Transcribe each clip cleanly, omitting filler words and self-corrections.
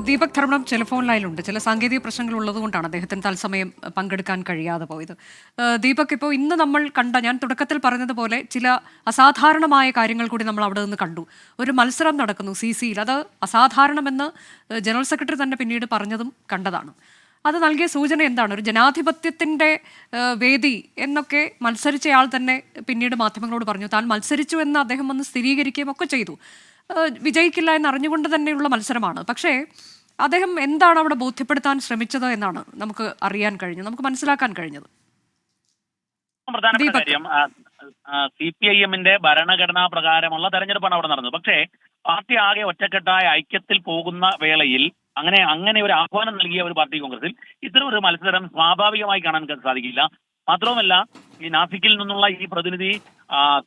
ദീപക് ധർമ്മം ടെലിഫോൺ ലൈനിലുണ്ട്. ചില സാങ്കേതിക പ്രശ്നങ്ങൾ ഉള്ളതുകൊണ്ടാണ് അദ്ദേഹത്തിന് തത്സമയം പങ്കെടുക്കാൻ കഴിയാതെ പോയത്. ദീപക്, ഇപ്പോൾ ഇന്ന് നമ്മൾ കണ്ട, ഞാൻ തുടക്കത്തിൽ പറഞ്ഞതുപോലെ ചില അസാധാരണമായ കാര്യങ്ങൾ കൂടി നമ്മൾ അവിടെ നിന്ന് കണ്ടു. ഒരു മത്സരം നടക്കുന്നു CCയിൽ. അത് അസാധാരണമെന്ന് ജനറൽ സെക്രട്ടറി തന്നെ പിന്നീട് പറഞ്ഞതും കണ്ടതാണ്. അത് നൽകിയ സൂചന എന്താണ്? ഒരു ജനാധിപത്യത്തിൻ്റെ വേദി എന്നൊക്കെ മത്സരിച്ചയാൾ തന്നെ പിന്നീട് മാധ്യമങ്ങളോട് പറഞ്ഞു താൻ മത്സരിച്ചു എന്ന് അദ്ദേഹം വന്ന് സ്ഥിരീകരിക്കുകയും ഒക്കെ ചെയ്തു. വിജയിക്കില്ല എന്ന് അറിഞ്ഞുകൊണ്ട് തന്നെയുള്ള മത്സരമാണ്. പക്ഷേ അദ്ദേഹം എന്താണ് അവിടെ ബോധ്യപ്പെടുത്താൻ ശ്രമിച്ചത് എന്നാണ് നമുക്ക് അറിയാൻ കഴിഞ്ഞത്, നമുക്ക് മനസ്സിലാക്കാൻ കഴിഞ്ഞത്. പ്രധാനപ്പെട്ട കാര്യം, CPIM-ന്റെ ഭരണഘടനാ പ്രകാരമുള്ള തെരഞ്ഞെടുപ്പാണ് അവിടെ നടന്നത്. പക്ഷേ പാർട്ടി ആകെ ഒറ്റക്കെട്ടായ ഐക്യത്തിൽ പോകുന്ന വേളയിൽ അങ്ങനെ ഒരു ആഹ്വാനം നൽകിയ ഒരു പാർട്ടി കോൺഗ്രസിൽ ഇത്തരം ഒരു മത്സരം സ്വാഭാവികമായി കാണാൻ സാധിക്കില്ല. മാത്രവുമല്ല, ഈ നാസിക്കിൽ നിന്നുള്ള ഈ പ്രതിനിധി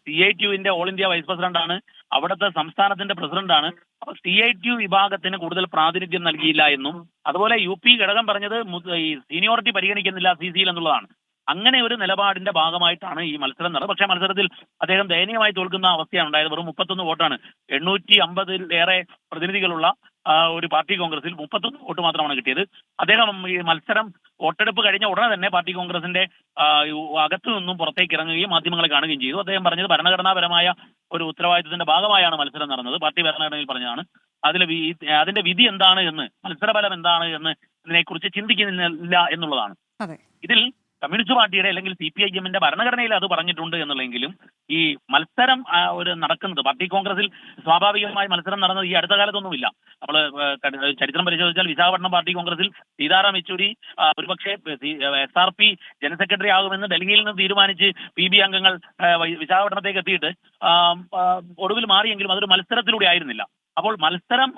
CITU-വിന്റെ ഓൾ ഇന്ത്യ വൈസ് പ്രസിഡന്റാണ്, അവിടുത്തെ സംസ്ഥാനത്തിന്റെ പ്രസിഡന്റാണ്. അപ്പൊ CITU വിഭാഗത്തിന് കൂടുതൽ പ്രാതിനിധ്യം നൽകിയില്ല എന്നും, അതുപോലെ UP ഘടകം പറഞ്ഞത് ഈ സീനിയോറിറ്റി പരിഗണിക്കുന്നില്ല CCയിൽ എന്നുള്ളതാണ്. അങ്ങനെ ഒരു നിലപാടിന്റെ ഭാഗമായിട്ടാണ് ഈ മത്സരം നടന്നത്. പക്ഷേ മത്സരത്തിൽ അദ്ദേഹം ദയനീയമായി തോൽക്കുന്ന അവസ്ഥയാണ് ഉണ്ടായത്. വെറും 31 വോട്ടാണ്. 850-ലേറെ പ്രതിനിധികളുള്ള ഒരു പാർട്ടി കോൺഗ്രസിൽ 31 വോട്ട് മാത്രമാണ് കിട്ടിയത്. അദ്ദേഹം ഈ മത്സരം വോട്ടെടുപ്പ് കഴിഞ്ഞ ഉടനെ തന്നെ പാർട്ടി കോൺഗ്രസിന്റെ അകത്തു നിന്നും പുറത്തേക്ക് ഇറങ്ങുകയും മാധ്യമങ്ങളെ കാണുകയും ചെയ്തു. അദ്ദേഹം പറഞ്ഞത് ഭരണഘടനാപരമായ ഒരു ഉത്തരവാദിത്തത്തിന്റെ ഭാഗമായാണ് മത്സരം നടന്നത്. പാർട്ടി ഭരണഘടനയിൽ പറഞ്ഞതാണ്. അതിന്റെ വിധി എന്താണ് എന്ന്, മത്സരഫലം എന്താണ് എന്ന് ഇതിനെക്കുറിച്ച് ചിന്തിക്കുന്നില്ല എന്നുള്ളതാണ്. ഇതിൽ കമ്മ്യൂണിസ്റ്റ് പാർട്ടിയുടെ അല്ലെങ്കിൽ CPIM-ന്റെ ഭരണഘടനയിൽ അത് പറഞ്ഞിട്ടുണ്ട് എന്നുള്ളെങ്കിലും ഈ മത്സരം നടക്കുന്നത് പാർട്ടി കോൺഗ്രസിൽ സ്വാഭാവികമായി മത്സരം നടന്നത് ഈ അടുത്ത കാലത്തൊന്നുമില്ല. നമ്മൾ ചരിത്രം പരിശോധിച്ചാൽ വിശാഖപട്ടണം പാർട്ടി കോൺഗ്രസിൽ സീതാറാം യെച്ചൂരി ഒരുപക്ഷെ SRP ജനറൽ സെക്രട്ടറി ആകുമെന്ന് ഡൽഹിയിൽ നിന്ന് തീരുമാനിച്ച് PB അംഗങ്ങൾ വിശാഖപട്ടണത്തേക്ക് എത്തിയിട്ട് ഒടുവിൽ മാറിയെങ്കിലും അതൊരു മത്സരത്തിലൂടെ ആയിരുന്നില്ല. അപ്പോൾ മത്സരം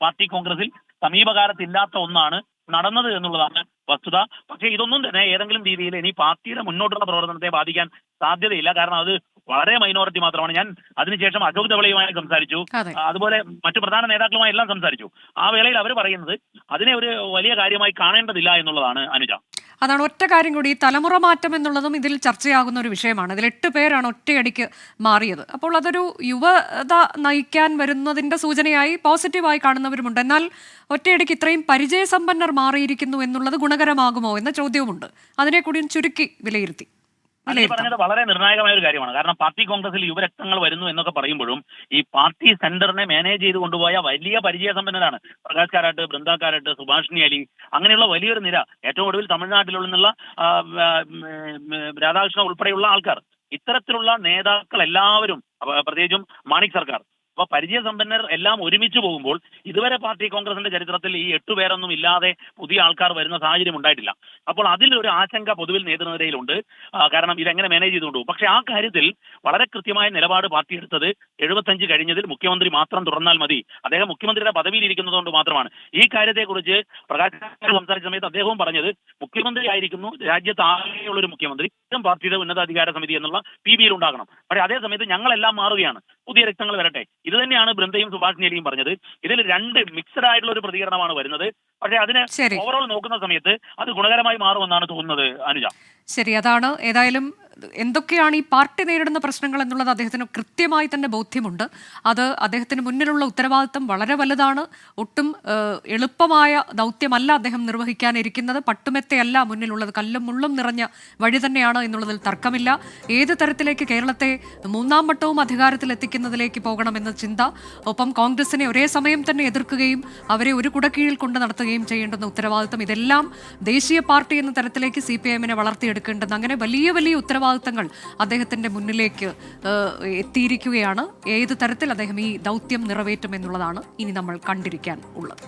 പാർട്ടി കോൺഗ്രസിൽ സമീപകാലത്തില്ലാത്ത ഒന്നാണ് നടന്നത് എന്നുള്ളതാണ് വസ്തുത. പക്ഷേ ഇതൊന്നും തന്നെ ഏതെങ്കിലും രീതിയിൽ ഇനി പാർട്ടിയുടെ മുന്നോട്ടുള്ള പ്രവർത്തനത്തെ ബാധിക്കാൻ സാധ്യതയില്ല. കാരണം അത് വളരെ മൈനോറിറ്റി മാത്രമാണ്. ഞാൻ അതിനുശേഷം അശോക് ധവളയുമായി സംസാരിച്ചു, അതുപോലെ മറ്റു പ്രധാന നേതാക്കളുമായി എല്ലാം സംസാരിച്ചു. ആ വേളയിൽ അവർ പറയുന്നത് അതിനെ ഒരു വലിയ കാര്യമായി കാണേണ്ടതില്ല എന്നുള്ളതാണ്. അനുജ, അതാണ് ഒറ്റ കാര്യം കൂടി, ഈ തലമുറ മാറ്റം എന്നുള്ളതും ഇതിൽ ചർച്ചയാകുന്ന ഒരു വിഷയമാണ്. ഇതിൽ 8 പേരാണ് ഒറ്റയടിക്ക് മാറിയത്. അപ്പോൾ അതൊരു യുവത നയിക്കാൻ വരുന്നതിൻ്റെ സൂചനയായി പോസിറ്റീവായി കാണുന്നവരുമുണ്ട്. എന്നാൽ ഒറ്റയടിക്ക് ഇത്രയും പരിചയസമ്പന്നർ മാറിയിരിക്കുന്നു എന്നുള്ളത് ഗുണകരമാകുമോ എന്ന ചോദ്യവുമുണ്ട്. അതിനെ കൂടി ചുരുക്കി വിലയിരുത്തി പറഞ്ഞത് വളരെ നിർണായകമായ ഒരു കാര്യമാണ്. കാരണം പാർട്ടി കോൺഗ്രസിൽ യുവരക്തങ്ങൾ വരുന്നു എന്നൊക്കെ പറയുമ്പോഴും ഈ പാർട്ടി സെന്ററിനെ മാനേജ് ചെയ്ത് കൊണ്ടുപോയ വലിയ പരിചയസമ്പന്നരാണ്. പ്രകാശ് കാരാട്ട്, ബൃന്ദ കാരാട്ട്, സുഭാഷിണി അലി, അങ്ങനെയുള്ള വലിയൊരു നിര. ഏറ്റവും ഒടുവിൽ തമിഴ്നാട്ടിലുള്ള രാധാകൃഷ്ണ ഉൾപ്പെടെയുള്ള ആൾക്കാർ, ഇത്തരത്തിലുള്ള നേതാക്കൾ എല്ലാവരും, പ്രത്യേകിച്ചും മാണിക് സർക്കാർ, അപ്പൊ പരിചയസമ്പന്നർ എല്ലാം ഒരുമിച്ച് പോകുമ്പോൾ ഇതുവരെ പാർട്ടി കോൺഗ്രസിന്റെ ചരിത്രത്തിൽ ഈ 8 പേരൊന്നും ഇല്ലാതെ പുതിയ ആൾക്കാർ വരുന്ന സാഹചര്യം ഉണ്ടായിട്ടില്ല. അപ്പോൾ അതിലൊരു ആശങ്ക പൊതുവിൽ നേതൃനിരയിലുണ്ട്. കാരണം ഇതെങ്ങനെ മാനേജ് ചെയ്തുകൊണ്ടുപോകും. പക്ഷേ ആ കാര്യത്തിൽ വളരെ കൃത്യമായ നിലപാട് പാർട്ടി എടുത്തത് 75 കഴിഞ്ഞതിൽ മുഖ്യമന്ത്രി മാത്രം തുടർന്നാൽ മതി, അദ്ദേഹം മുഖ്യമന്ത്രിയുടെ പദവിയിൽ ഇരിക്കുന്നതുകൊണ്ട് മാത്രമാണ്. ഈ കാര്യത്തെക്കുറിച്ച് പ്രകാശ് സംസാരിച്ച സമയത്ത് അദ്ദേഹവും പറഞ്ഞത് മുഖ്യമന്ത്രി ആയിരിക്കുന്നു രാജ്യത്ത് ആകെയുള്ളൊരു മുഖ്യമന്ത്രി, പാർട്ടിയുടെ ഉന്നതാധികാര സമിതി എന്നുള്ള PB-യിൽ ഉണ്ടാകണം. പക്ഷേ അതേ സമയത്ത് ഞങ്ങളെല്ലാം മാറുകയാണ്, പുതിയ രക്തങ്ങൾ വരട്ടെ. ഇത് തന്നെയാണ് ബൃന്ദയും സുഭാഷിണി അലിയും പറഞ്ഞത്. ഇതിൽ 2 മിക്സഡ് ആയിട്ടുള്ള ഒരു പ്രതികരണമാണ് വരുന്നത്. പക്ഷേ അതിനെ ഓവറോൾ നോക്കുന്ന സമയത്ത് അത് ഗുണകരമായി മാറുമെന്നാണ് തോന്നുന്നത്. അനുജ, ശരി, അതാണ്. ഏതായാലും എന്തൊക്കെയാണ് ഈ പാർട്ടി നേരിടുന്ന പ്രശ്നങ്ങൾ എന്നുള്ളത് അദ്ദേഹത്തിന് കൃത്യമായി തന്നെ ബോധ്യമുണ്ട്. അത് അദ്ദേഹത്തിന് മുന്നിലുള്ള ഉത്തരവാദിത്തം വളരെ വലുതാണ്. ഒട്ടും എളുപ്പമായ ദൗത്യമല്ല അദ്ദേഹം നിർവഹിക്കാനിരിക്കുന്നത്. പട്ടുമെത്തയല്ല മുന്നിലുള്ളത്, കല്ലും മുള്ളും നിറഞ്ഞ വഴി തന്നെയാണ് എന്നുള്ളതിൽ തർക്കമില്ല. ഏത് തരത്തിലേക്ക് കേരളത്തെ 3ാം വട്ടവും അധികാരത്തിലെത്തിക്കുന്നതിലേക്ക് പോകണമെന്ന ചിന്ത, ഒപ്പം കോൺഗ്രസിനെ ഒരേ സമയം തന്നെ എതിർക്കുകയും അവരെ ഒരു കുടക്കീഴിൽ കൊണ്ട് നടത്തുകയും ചെയ്യേണ്ടുന്ന ഉത്തരവാദിത്തം, ഇതെല്ലാം ദേശീയ പാർട്ടി എന്ന തരത്തിലേക്ക് CPIM-നെ വളർത്തിയെടുക്കേണ്ടുന്ന അങ്ങനെ വലിയ വലിയ ഉത്തരവാദിത്തങ്ങൾ അദ്ദേഹത്തിന്റെ മുന്നിലേക്ക് എത്തിയിരിക്കുകയാണ്. ഏത് തരത്തിൽ അദ്ദേഹം ഈ ദൗത്യം നിറവേറ്റും എന്നുള്ളതാണ് ഇനി നമ്മൾ കണ്ടിരിക്കാൻ ഉള്ളത്.